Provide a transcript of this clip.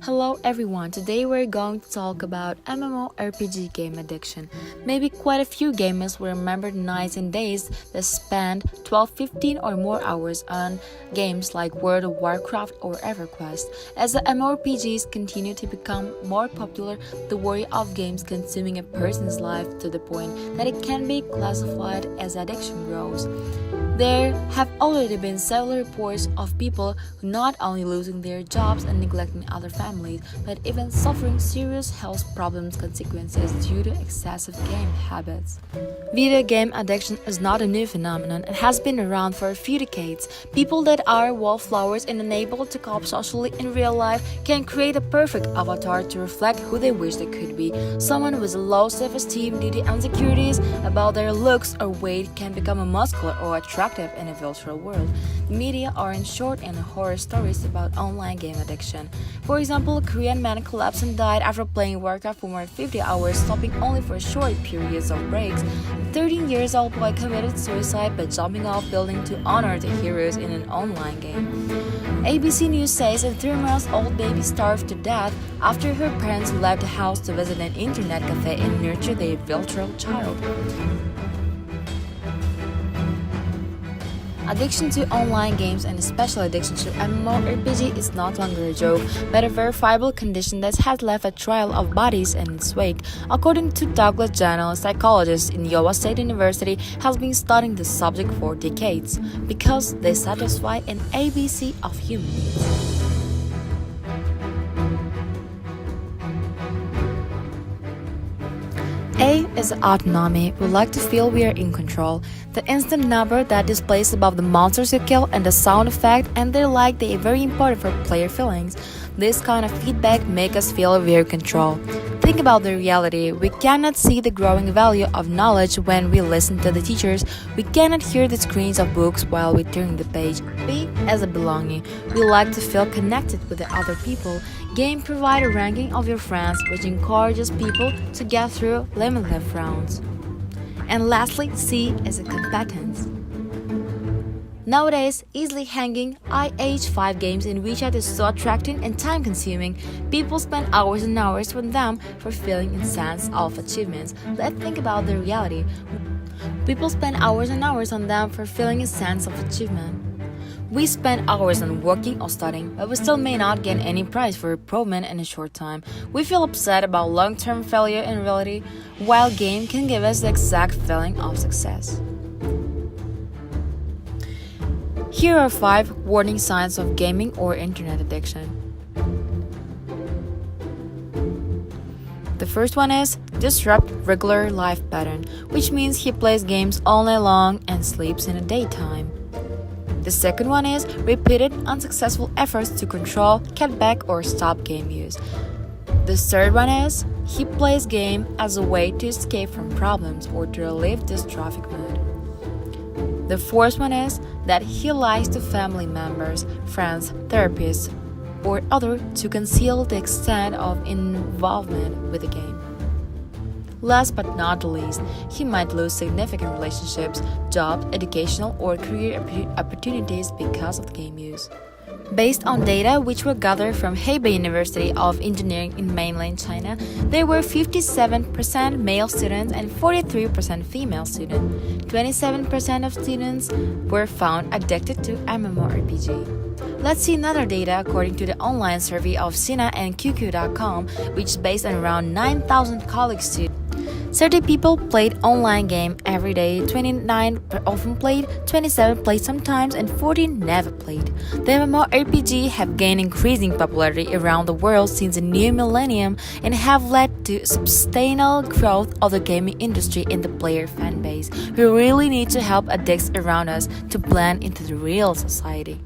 Hello everyone, today we're going to talk about MMORPG game addiction. Maybe quite a few gamers will remember the nights and days that spent 12, 15 or more hours on games like World of Warcraft or EverQuest. As the MMORPGs continue to become more popular, the worry of games consuming a person's life to the point that it can be classified as addiction grows. There have already been several reports of people who not only losing their jobs and neglecting other families, but even suffering serious health problems consequences due to excessive game habits. Video game addiction is not a new phenomenon. It has been around for a few decades. People that are wallflowers and unable to cope socially in real life can create a perfect avatar to reflect who they wish they could be. Someone with a low self-esteem due to insecurities about their looks or weight can become a muscular or attractive in a virtual world. The media are in short and horror stories about online game addiction. For example, a Korean man collapsed and died after playing Warcraft for more than 50 hours, stopping only for short periods of breaks. A 13-year-old boy committed suicide by jumping off building to honor the heroes in an online game. ABC News says a 3-month-old baby starved to death after her parents left the house to visit an internet cafe and nurture their virtual child. Addiction to online games and especially addiction to MMORPG is not longer a joke, but a verifiable condition that has left a trail of bodies in its wake. According to Douglas Janel, a psychologist in Iowa State University, has been studying the subject for decades because they satisfy an ABC of human needs. A is autonomy. We like to feel we are in control. The instant number that displays above the monsters you kill and the sound effect and they are very important for player feelings. This kind of feedback make us feel we are in control. Think about the reality. We cannot see the growing value of knowledge when we listen to the teachers. We cannot hear the screens of books while we turn the page. B as a belonging. We like to feel connected with the other people. Game provide a ranking of your friends, which encourages people to get through limitless rounds. And lastly, C is a competence. Nowadays, easily hanging IH5 games in WeChat is so attracting and time-consuming. People spend hours and hours with them for feeling a sense of achievements. Let's think about the reality. People spend hours and hours on them for feeling a sense of achievement. We spend hours on working or studying, but we still may not get any prize for improvement in a short time. We feel upset about long-term failure in reality, while game can give us the exact feeling of success. Here are 5 warning signs of gaming or internet addiction. The first one is disrupt regular life pattern, which means he plays games all night long and sleeps in the daytime. The second one is repeated unsuccessful efforts to control, cut back, or stop game use. The third one is he plays game as a way to escape from problems or to relieve this traffic mood. The fourth one is that he lies to family members, friends, therapists, or others to conceal the extent of involvement with the game. Last but not least, he might lose significant relationships, jobs, educational, or career opportunities because of the game use. Based on data which were gathered from Hebei University of Engineering in mainland China, there were 57% male students and 43% female students. 27% of students were found addicted to MMORPG. Let's see another data according to the online survey of Sina and QQ.com, which is based on around 9,000 college students. 30 people played online game every day, 29 often played, 27 played sometimes, and 14 never played. The MMORPG have gained increasing popularity around the world since the new millennium and have led to substantial growth of the gaming industry in the player fan base. We really need to help addicts around us to blend into the real society.